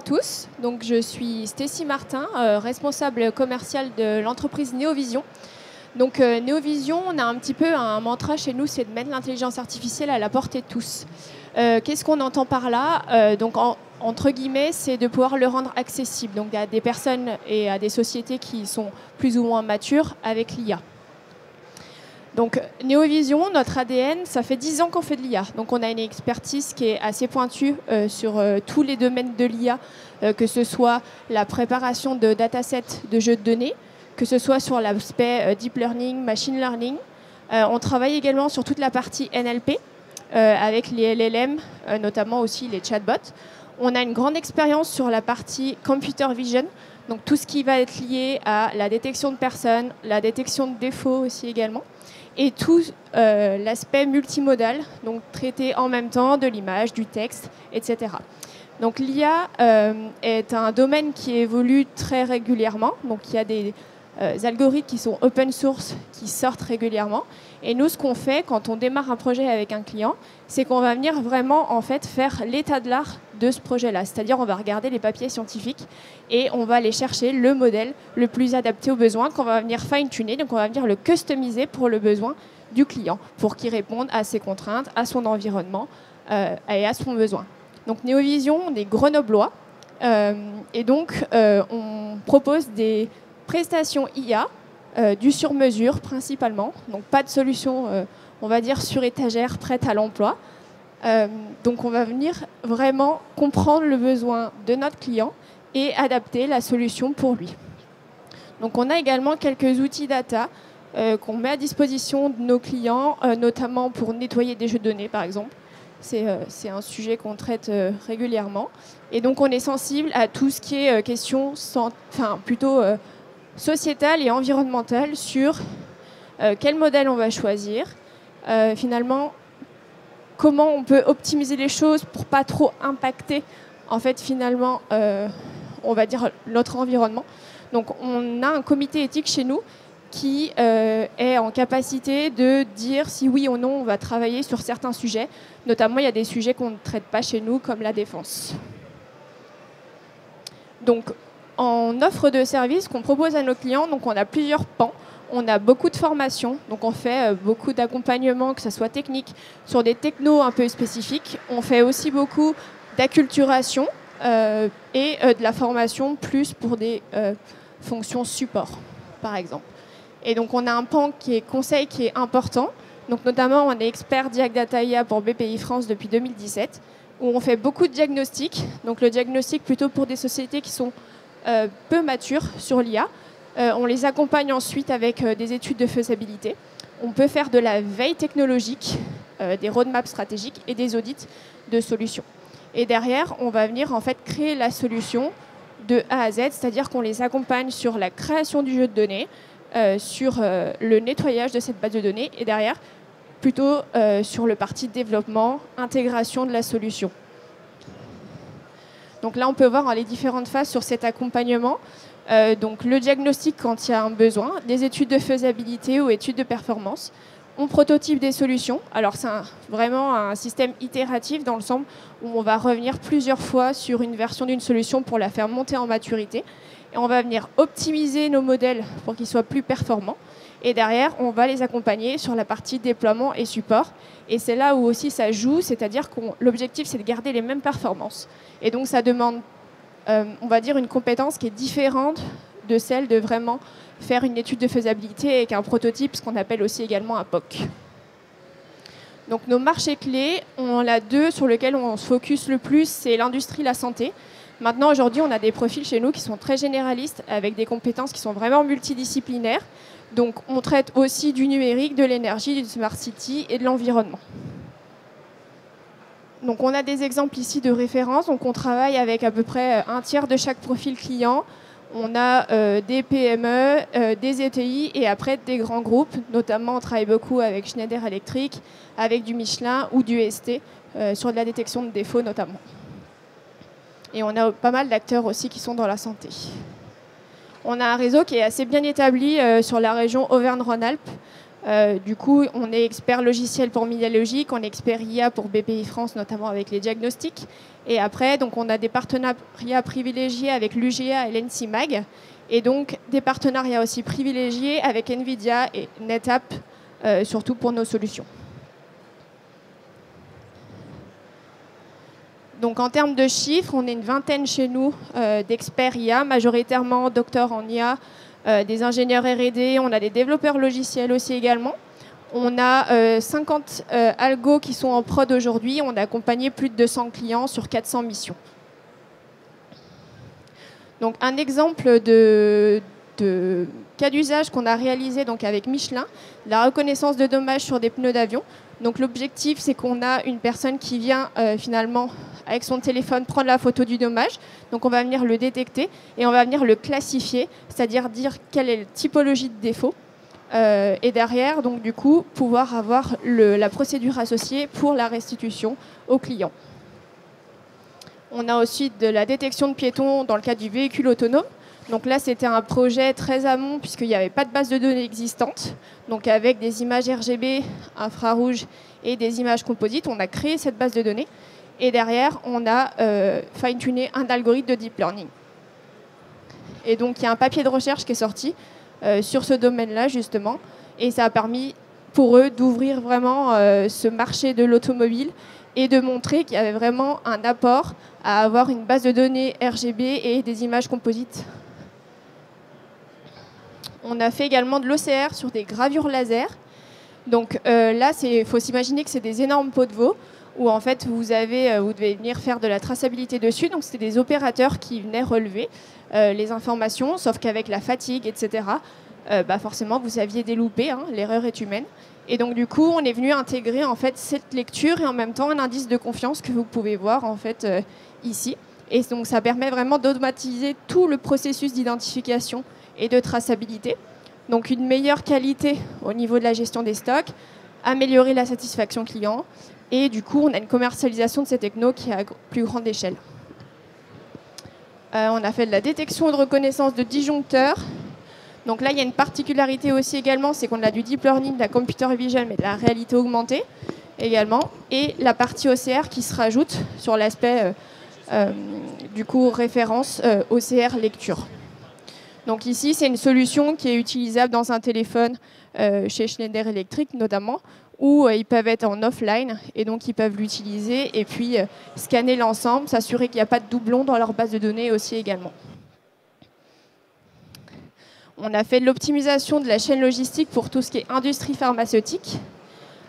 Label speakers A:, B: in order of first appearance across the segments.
A: tous. Donc, je suis Stécie Martin, responsable commercial de l'entreprise Néovision. Donc, Néovision, on a un petit peu un mantra chez nous, c'est de mettre l'intelligence artificielle à la portée de tous. Qu'est-ce qu'on entend par là? Donc, entre guillemets, c'est de pouvoir le rendre accessible donc à des personnes et à des sociétés qui sont plus ou moins matures avec l'IA. Donc, Néovision, notre ADN, ça fait 10 ans qu'on fait de l'IA. Donc, on a une expertise qui est assez pointue sur tous les domaines de l'IA, que ce soit la préparation de datasets de jeux de données, que ce soit sur l'aspect deep learning, machine learning. On travaille également sur toute la partie NLP, avec les LLM, notamment aussi les chatbots. On a une grande expérience sur la partie computer vision, donc tout ce qui va être lié à la détection de personnes, la détection de défauts aussi également, et tout l'aspect multimodal, donc traiter en même temps de l'image, du texte, etc. Donc l'IA est un domaine qui évolue très régulièrement, donc il y a des algorithmes qui sont open source, qui sortent régulièrement. Et nous, ce qu'on fait quand on démarre un projet avec un client, c'est qu'on va venir vraiment en fait, faire l'état de l'art de ce projet-là. C'est-à-dire on va regarder les papiers scientifiques et on va aller chercher le modèle le plus adapté aux besoins qu'on va venir fine-tuner. Donc on va venir le customiser pour le besoin du client, pour qu'il réponde à ses contraintes, à son environnement et à son besoin. Donc Néovision, on est grenoblois et donc on propose des prestations IA, du sur-mesure principalement, donc pas de solution, on va dire, sur étagère prête à l'emploi. Donc on va venir vraiment comprendre le besoin de notre client et adapter la solution pour lui. Donc on a également quelques outils data qu'on met à disposition de nos clients, notamment pour nettoyer des jeux de données par exemple. C'est un sujet qu'on traite régulièrement. Et donc on est sensible à tout ce qui est question, plutôt sociétale et environnementale sur quel modèle on va choisir, finalement comment on peut optimiser les choses pour pas trop impacter en fait finalement on va dire notre environnement. Donc on a un comité éthique chez nous qui est en capacité de dire si oui ou non on va travailler sur certains sujets. Notamment il y a des sujets qu'on ne traite pas chez nous comme la défense. Donc en offre de services qu'on propose à nos clients, donc on a plusieurs pans. On a beaucoup de formations, donc on fait beaucoup d'accompagnement, que ce soit technique, sur des technos un peu spécifiques. On fait aussi beaucoup d'acculturation et de la formation plus pour des fonctions support, par exemple. Et donc on a un pan qui est conseil qui est important. Donc notamment on est expert Diag Data IA pour BPI France depuis 2017, où on fait beaucoup de diagnostics. Donc le diagnostic plutôt pour des sociétés qui sont peu matures sur l'IA. On les accompagne ensuite avec des études de faisabilité. On peut faire de la veille technologique, des roadmaps stratégiques et des audits de solutions. Et derrière, on va venir en fait créer la solution de A à Z, c'est-à-dire qu'on les accompagne sur la création du jeu de données, sur le nettoyage de cette base de données et derrière, plutôt sur le parti développement, intégration de la solution. Donc là, on peut voir les différentes phases sur cet accompagnement. Donc le diagnostic quand il y a un besoin, des études de faisabilité ou études de performance. On prototype des solutions. Alors c'est vraiment un système itératif dans le sens où on va revenir plusieurs fois sur une version d'une solution pour la faire monter en maturité. Et on va venir optimiser nos modèles pour qu'ils soient plus performants. Et derrière, on va les accompagner sur la partie déploiement et support. Et c'est là où aussi ça joue, c'est-à-dire que l'objectif, c'est de garder les mêmes performances. Et donc, ça demande, on va dire, une compétence qui est différente de celle de vraiment faire une étude de faisabilité avec un prototype, ce qu'on appelle aussi également un POC. Donc, nos marchés clés, on en a deux sur lesquels on se focus le plus, c'est l'industrie, la santé. Maintenant, aujourd'hui, on a des profils chez nous qui sont très généralistes, avec des compétences qui sont vraiment multidisciplinaires. Donc, on traite aussi du numérique, de l'énergie, du smart city et de l'environnement. Donc, on a des exemples ici de référence. Donc, on travaille avec à peu près un tiers de chaque profil client. On a des PME, des ETI et après des grands groupes. Notamment, on travaille beaucoup avec Schneider Electric, avec du Michelin ou du ST, sur de la détection de défauts notamment. Et on a pas mal d'acteurs aussi qui sont dans la santé. On a un réseau qui est assez bien établi sur la région Auvergne-Rhône-Alpes, Du coup, on est expert logiciel pour Midalogic, on est expert IA pour BPI France, notamment avec les diagnostics. Et après, donc, on a des partenariats privilégiés avec l'UGA et l'NCMag. Et donc, des partenariats aussi privilégiés avec NVIDIA et NetApp, surtout pour nos solutions. Donc, en termes de chiffres, on est une vingtaine chez nous d'experts IA, majoritairement docteurs en IA, des ingénieurs R&D, on a des développeurs logiciels aussi également. On a 50 algos qui sont en prod aujourd'hui. On a accompagné plus de 200 clients sur 400 missions. Donc, un exemple de cas d'usage qu'on a réalisé donc, avec Michelin, la reconnaissance de dommages sur des pneus d'avion. Donc, l'objectif, c'est qu'on a une personne qui vient finalement avec son téléphone prendre la photo du dommage. Donc, on va venir le détecter et on va venir le classifier, c'est-à-dire dire quelle est la typologie de défaut. Et derrière, donc, du coup, pouvoir avoir la procédure associée pour la restitution au client. On a aussi de la détection de piétons dans le cadre du véhicule autonome. Donc là, c'était un projet très amont puisqu'il n'y avait pas de base de données existante. Donc avec des images RGB, infrarouges et des images composites, on a créé cette base de données. Et derrière, on a fine-tuné un algorithme de deep learning. Et donc, il y a un papier de recherche qui est sorti sur ce domaine-là, justement. Et ça a permis pour eux d'ouvrir vraiment ce marché de l'automobile et de montrer qu'il y avait vraiment un apport à avoir une base de données RGB et des images composites. On a fait également de l'OCR sur des gravures laser. Donc là, il faut s'imaginer que c'est des énormes pots de veau où en fait vous devez venir faire de la traçabilité dessus. Donc c'était des opérateurs qui venaient relever les informations, sauf qu'avec la fatigue, etc., forcément vous aviez des loupés, hein, l'erreur est humaine. Et donc du coup, on est venu intégrer en fait cette lecture et en même temps un indice de confiance que vous pouvez voir en fait ici. Et donc ça permet vraiment d'automatiser tout le processus d'identification et de traçabilité. Donc une meilleure qualité au niveau de la gestion des stocks, améliorer la satisfaction client et du coup, on a une commercialisation de ces technos qui est à plus grande échelle. On a fait de la détection et de reconnaissance de disjoncteurs. Donc là, il y a une particularité aussi également, c'est qu'on a du deep learning, de la computer vision, mais de la réalité augmentée également, et la partie OCR qui se rajoute sur l'aspect du coup référence OCR lecture. Donc ici, c'est une solution qui est utilisable dans un téléphone chez Schneider Electric notamment, où ils peuvent être en offline et donc ils peuvent l'utiliser et puis scanner l'ensemble, s'assurer qu'il n'y a pas de doublons dans leur base de données aussi également. On a fait de l'optimisation de la chaîne logistique pour tout ce qui est industrie pharmaceutique.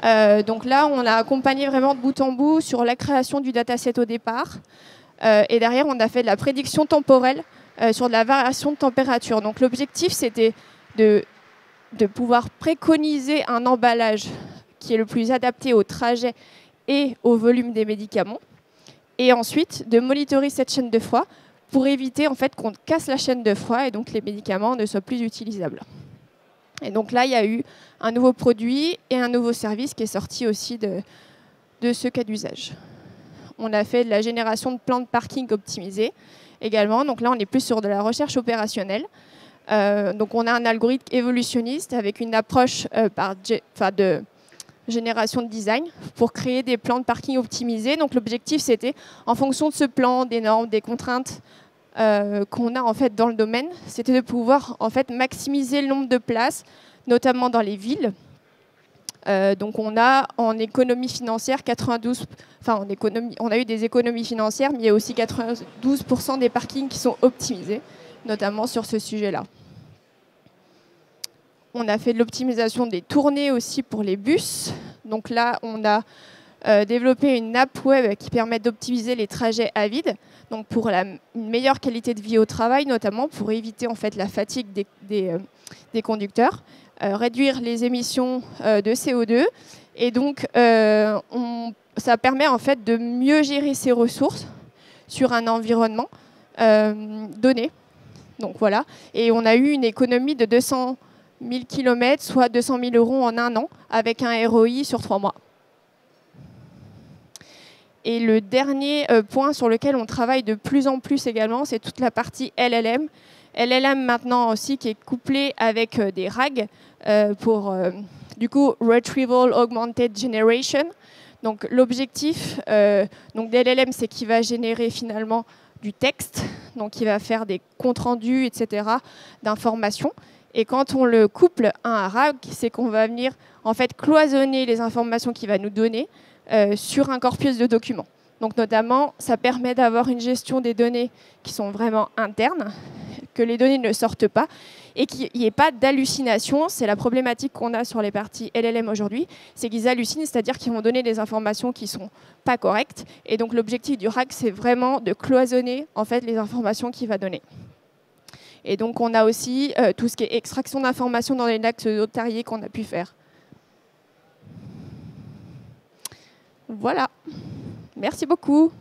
A: Donc là, on a accompagné vraiment de bout en bout sur la création du dataset au départ. Et derrière, on a fait de la prédiction temporelle sur de la variation de température. Donc l'objectif, c'était de pouvoir préconiser un emballage qui est le plus adapté au trajet et au volume des médicaments. Et ensuite, de monitorer cette chaîne de froid pour éviter en fait qu'on casse la chaîne de froid et donc les médicaments ne soient plus utilisables. Et donc là, il y a eu un nouveau produit et un nouveau service qui est sorti aussi de ce cas d'usage. On a fait de la génération de plans de parking optimisés également. Donc là, on est plus sur de la recherche opérationnelle. Donc on a un algorithme évolutionniste avec une approche de génération de design pour créer des plans de parking optimisés. Donc l'objectif, c'était, en fonction de ce plan, des normes, des contraintes qu'on a en fait dans le domaine, c'était de pouvoir en fait maximiser le nombre de places, notamment dans les villes. Donc on a en économie financière 92, on a eu des économies financières, mais il y a aussi 92% des parkings qui sont optimisés, notamment sur ce sujet-là. On a fait de l'optimisation des tournées aussi pour les bus. Donc là, on a développé une app web qui permet d'optimiser les trajets à vide, donc pour une meilleure qualité de vie au travail, notamment pour éviter en fait la fatigue des conducteurs, réduire les émissions de CO2. Et donc, ça permet en fait de mieux gérer ses ressources sur un environnement donné. Donc voilà. Et on a eu une économie de 200 000 km, soit 200 000 € en un an, avec un ROI sur 3 mois. Et le dernier point sur lequel on travaille de plus en plus également, c'est toute la partie LLM. LLM maintenant aussi qui est couplée avec des RAG pour Du coup, Retrieval Augmented Generation. Donc l'objectif des LLM, c'est qu'il va générer finalement du texte, donc il va faire des comptes rendus, etc., d'informations. Et quand on le couple à un RAG, c'est qu'on va venir en fait cloisonner les informations qu'il va nous donner sur un corpus de documents. Donc notamment, ça permet d'avoir une gestion des données qui sont vraiment internes, que les données ne sortent pas, et qu'il n'y ait pas d'hallucination. C'est la problématique qu'on a sur les parties LLM aujourd'hui, c'est qu'ils hallucinent, c'est-à-dire qu'ils vont donner des informations qui ne sont pas correctes. Et donc l'objectif du RAG, c'est vraiment de cloisonner en fait, les informations qu'il va donner. Et donc on a aussi tout ce qui est extraction d'informations dans les actes notariés qu'on a pu faire. Voilà. Merci beaucoup.